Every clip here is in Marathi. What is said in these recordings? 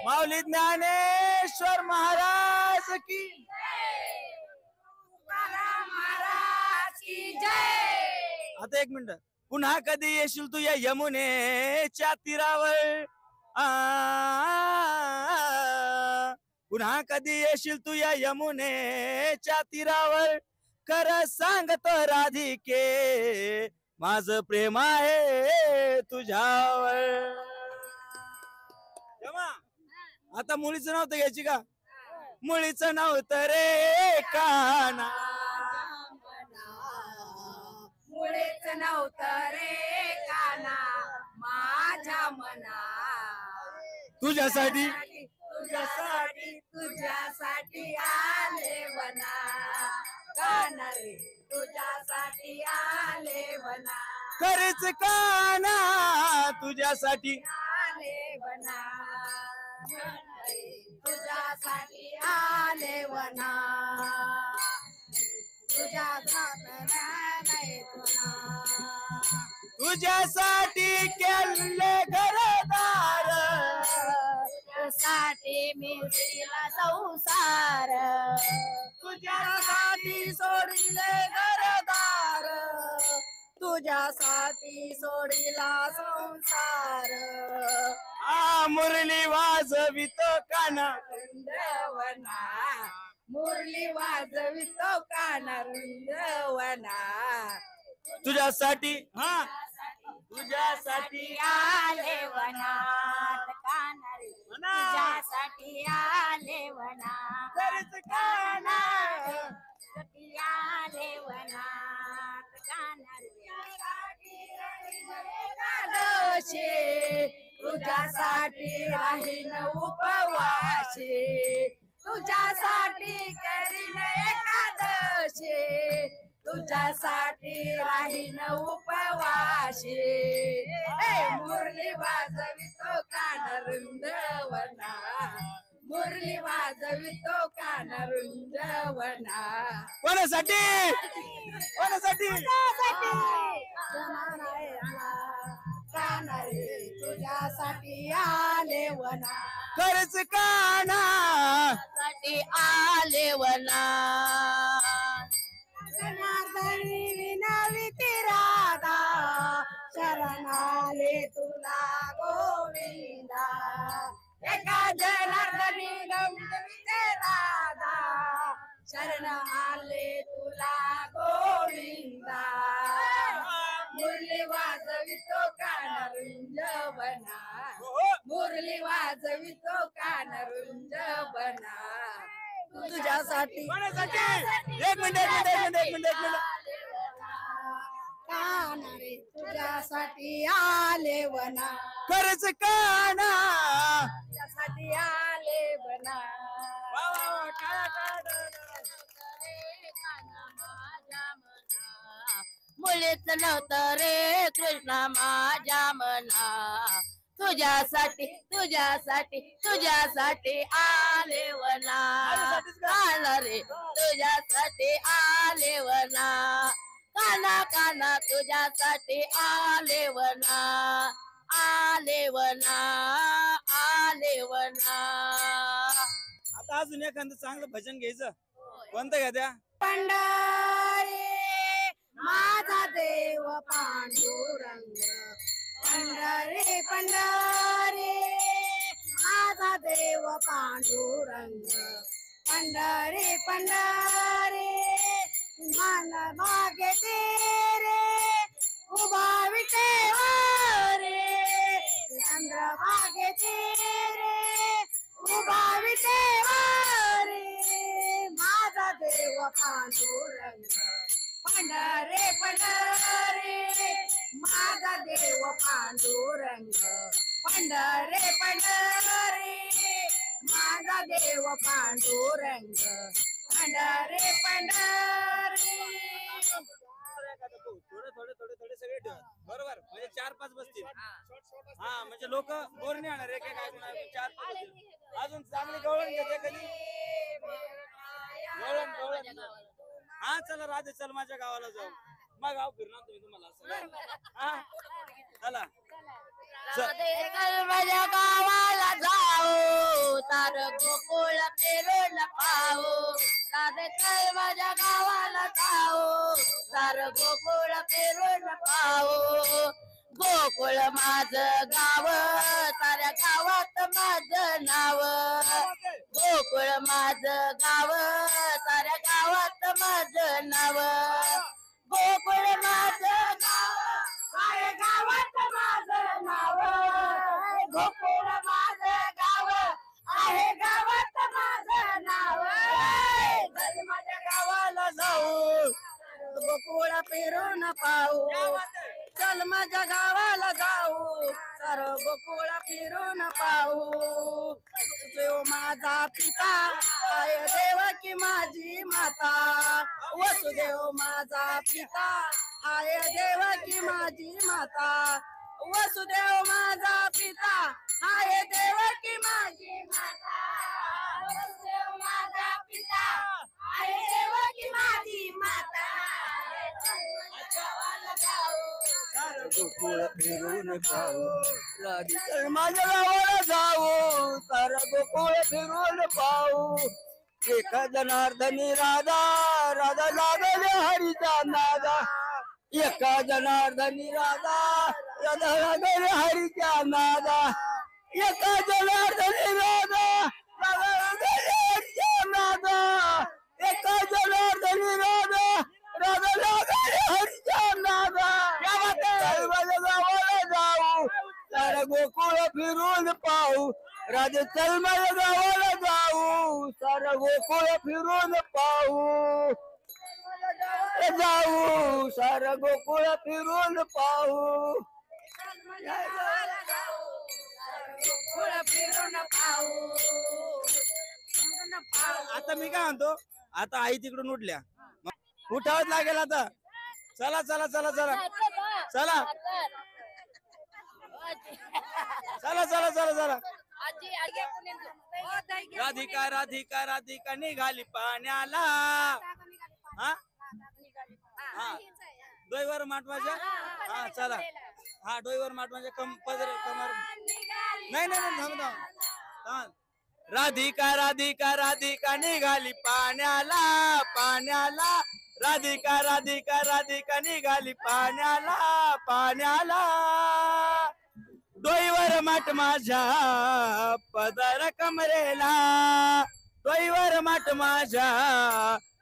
माऊली ज्ञानेश्वर महाराज की महाराज की जय. आता एक मिनिट. पुन्हा कधी येशील तू या यमुनेच्या तीरावर पुन्हा कधी येशील तू या यमुनेच्या तीरावर कर सांगतो राधिके माझं प्रेम आहे तुझ्यावर. आता मुलीचं नाव तर घ्यायची का? मुलीचं नाव तर रे काना मुळेच नव्हतं रे काना माझ्या मना तुझ्यासाठी तुझ्यासाठी तुझ्यासाठी आले वना काना रे तुझ्यासाठी आले वना खरेच काना तुझ्यासाठी आले वना तुझ्यासाठी आले वना तुझ्या तुझ्यासाठी केले घरदार साठी मी दिला संसार तुझ्यासाठी सोडिले घरदार तुझ्यासाठी सोडिला संसार मुरली वाजवितो काना वृंदवना मुरली वाजवितो काना वृंदवना तुझ्यासाठी तुझ्यासाठी आले वनात काना रे तुझ्यासाठी आले वनात खरंच काना साठी आले वनात काना रे एकादशी तुझ्यासाठी राहीन उपवाशी तुझ्यासाठी करीन एकादशी तुझ्यासाठी राहीन उपवाशी मुरली वाजवितो कान रुंदवना मुरली वाजवितो कान रुंदवना कोणासाठी कोणासाठी काना रे तुझ्यासाठी आले वना खरंच काना साठी आले वना जनार्दनी विनविती राधा शरणाले तुला गोविंदा एका जनार्दनी विनविती राधा शरण आले तुला गोविंदा मुरली वाजवितो कान रुंजवना मुरली वाजवितो कान रुंजवना तुझ्यासाठी एक मिनिट काना रे तुझ्यासाठी आले वना खरंच काना तुझ्यासाठी आले वना मुलीच नव्हतं रे कृष्णा माझ्या मना तुझ्यासाठी तुझ्यासाठी तुझ्यासाठी आले वना काना रे तुझ्यासाठी आले वना काना काना तुझ्यासाठी आले वना आले वना आले वना. आता अजून एखादं चांगलं भजन घ्यायचं. कोणतं घ्या त्या? पंढरी माझा देव पांडुरंग पंढरी पंढरी माझा देव पांडुरंग पंढरी पंढरी मन मागे तेरे उभा विटेवारे चंद्र मागे तेरे उभा विटेवारे माझा देव पांडुरंग पंढरे पंढरे माझा देव पांडुरंग पंढरे पंढरे माझा देव पांडुरंग पंढरे पंढरे. थोडे सगळे ठेवा. बरोबर म्हणजे 4-5 बसतील. हा म्हणजे लोक बोर नाही होणार. एक एक 4 अजून चांगली गवळण घेते कधी गवळण. हा चला राधे चल माझ्या गावाला जाऊ. मग गाव फिरणार तुम्ही तुम्हाला चला माझ्या गावाला जाऊ तार गोकुळ फिरून पाहू राधे चल माझ्या गावाला जाऊ तार गोकुळ फिरून पाहू गोकुळ माझं गाव साऱ्या गावात माझं नाव गोकुळ माझं गाव साऱ्या गावात माझं नाव गोकुळ माझं गाव साऱ्या गावात माझं नाव गोकुळ माझं गाव आहे गावात माझं नाव चल माझ्या गावाला जाऊ गोकुळ फिरून पाहू चल माझ्या गावाला जाऊ तर गोकुळ फिरून पाहू देव माझा पिता आहे देवकी माझी माता वसुदेव माझा पिता आहे देवकी माझी माता वसुदेव माझा पिता आहे देवकी माझी माता वसुदेव माझा पिता आहे देवकी माझी माता गोकुळ फिरून पाहू राधिका माझ्या गावाला जाऊ तर गोकुळ फिरून पाहू एका जनार्दनी राधा राधा लागले हरीचा नादा एका जनार्दनी राधा राधा लागले हरीचा नादा एका जनार्दनी राधा राधा लागले हरीचा नादा एका जनार्दनी राधा राधा लागले हरीचा नादा माझ्या गावाला जाऊ सारा गोकुळ फिरून पाहू राधे चल माझ्या गावाला जाऊ सारा गोकुळ फिरून पाहू जाऊ सारा गोकुळ फिरून पाहू आता मी काय म्हणतो आता आई तिकडून उठल्या उठावच लागेल आता चला चला चला चला चला चला चला चला चला राधिका राधिका राधिका निघाली पाण्याला हा हा डोईवर माटवाच्या हा चला हा डोईवर माटवाच्या पदर कमर नाही नाही नाही थांब थांब राधिका राधिका राधिका निघाली पाण्याला पाण्याला राधिका राधिका राधिका निघाली पाण्याला पाण्याला डोईवर माठ माझ्या पदर कमरेला डोईवर माठ माझ्या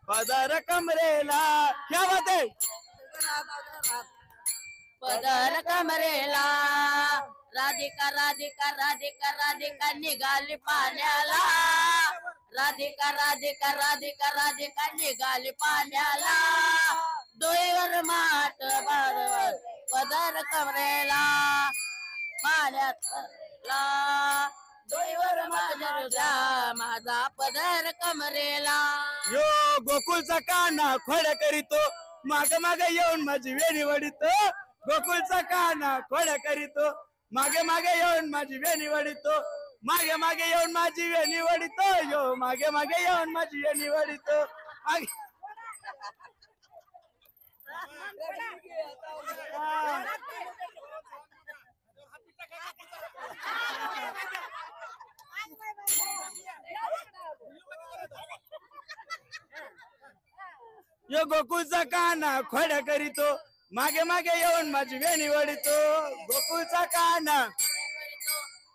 पदर कमरेला क्या बात आहे पदर कमरेला राधिका राधिका राधिका राधिका निघाली पाण्याला राधिका राधिका राधिका राधिका निघाली पाण्याला डोईवर माठ बरोबर पदर कमरेला पाण्याला डोईवर माझा पदर कमरेला यो गोकुळचा काना खोड करीतो माग मागे येऊन माझी वेणी वडितो गोकुळचा काना खोड करीतो मागे मागे येऊन माझी वेणी वडितो मागे मागे येऊन माझी वेणी वडितो यो मागे मागे येऊन माझी वेणी वडितो यो गोकुळचा काना खोड्या करीतो मागे मागे येऊन माझी वेणी वडितो गोकुळचा काना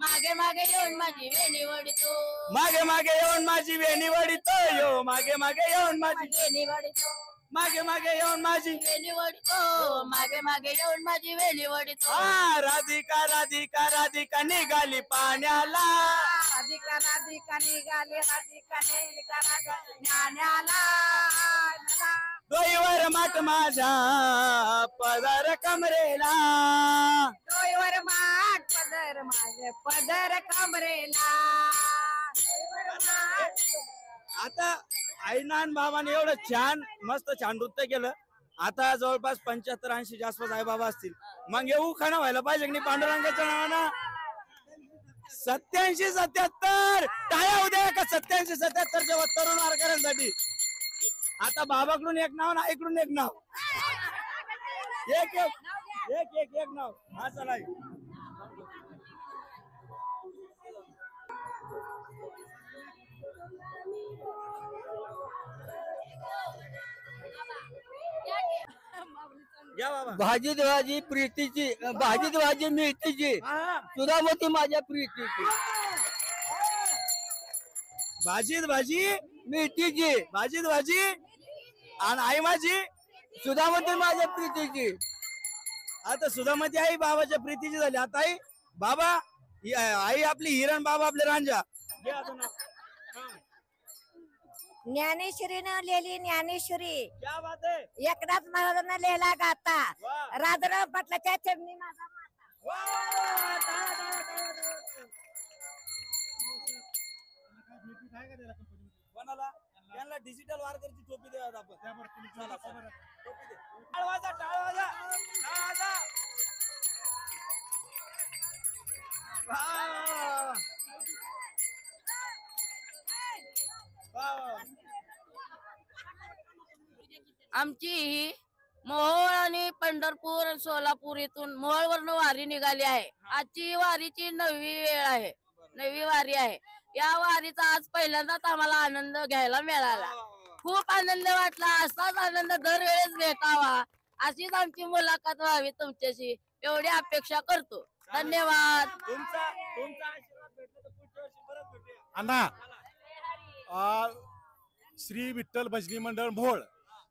मागे मागे येऊन माझी वेणी वडितो मागे मागे येऊन माझी वेणी वडितो यो मागे मागे येऊन माझी वेणी वडितो मागे मागे येऊन माझी वेणी वडितो मागे मागे येऊन माझी वेणी वडितो हा राधिका राधिका राधिका निघाली पाण्याला राधिका राधिका निघाली राधिका ज्ञानाला डोईवर माठ माझ्या पदर कमरेला डोईवर माठ पदर माझे पदर कमरेला आता आईनान बाबाने एवढं छान मस्त छान नृत्य केलं आता जवळपास 75-80 आसपास आई बाबा असतील मग येऊ खाना व्हायला पाहिजे की पांडुरंगाच्या नावानं 87-77 टाळ्या उद्या का 87-77 जेव्हा तरुण वारकऱ्यांसाठी आता बाबाकडून एक नाव ना इकडून एक नाव एक एक एक एक एक नाव हा चला घ्या बाबा भाजीत भाजी प्रीतीची भाजीत भाजी मिळतीची हा. सुधामती माझ्या प्रीतीची भाजीत भाजी मिळतीची भाजीत भाजी आणि आई माझी सुधामती माझ्या प्रीतीची आता सुधामती आई बाबाच्या प्रीतीची झाली. आता आई बाबा आई आपली हिरण, बाबा आपले रांजा. घे आता नाव. हा. ज्ञानेश्वरीनं लिहिली ज्ञानेश्वरी क्या बात आहे. एकनाथ महाराजांना लिहिला गाता वा. राजराव पाटलाच्या चरणी माझा माता. वा, वा, टाळा, टाळा, टाळा, टाळा. कोणाला? त्यांना डिजिटल वारकरची टोपी द्या आपण. चला, चला. टोपी दे. टाळ वाजा, टाळ वाजा, टाळ वाजा. वा, वा, वा, वा. आमची ही मोहोळ आणि पंढरपूर सोलापूर इथून मोहोळवरनं वारी निघाली आहे. आजची वारीची 9वी वेळ आहे, 9वी वारी आहे. या वारीचा आज पहिल्यांदाच आम्हाला आनंद घ्यायला मिळाला. खूप आनंद वाटला. असाच आनंद दरवेळेस भेटावा, अशीच आमची मुलाखत व्हावी तुमच्याशी, एवढी अपेक्षा करतो. धन्यवाद. तुमचा आशीर्वाद भेटला तर पुढच्या वर्षी परत भेटूया. अण्णा श्री विठ्ठल भजनी मंडळ भोळ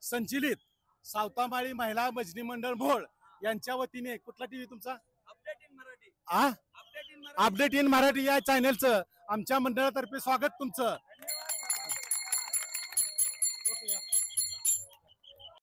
संचलित सावतामाळी महिला भजनी मंडळ भोळ यांच्या वतीने कुठला टीव्ही तुमचा अपडेट इन मराठी. आ update in Marathi. Update in Marathi या चॅनेलचं आमच्या मंडळातर्फे स्वागत तुमचं.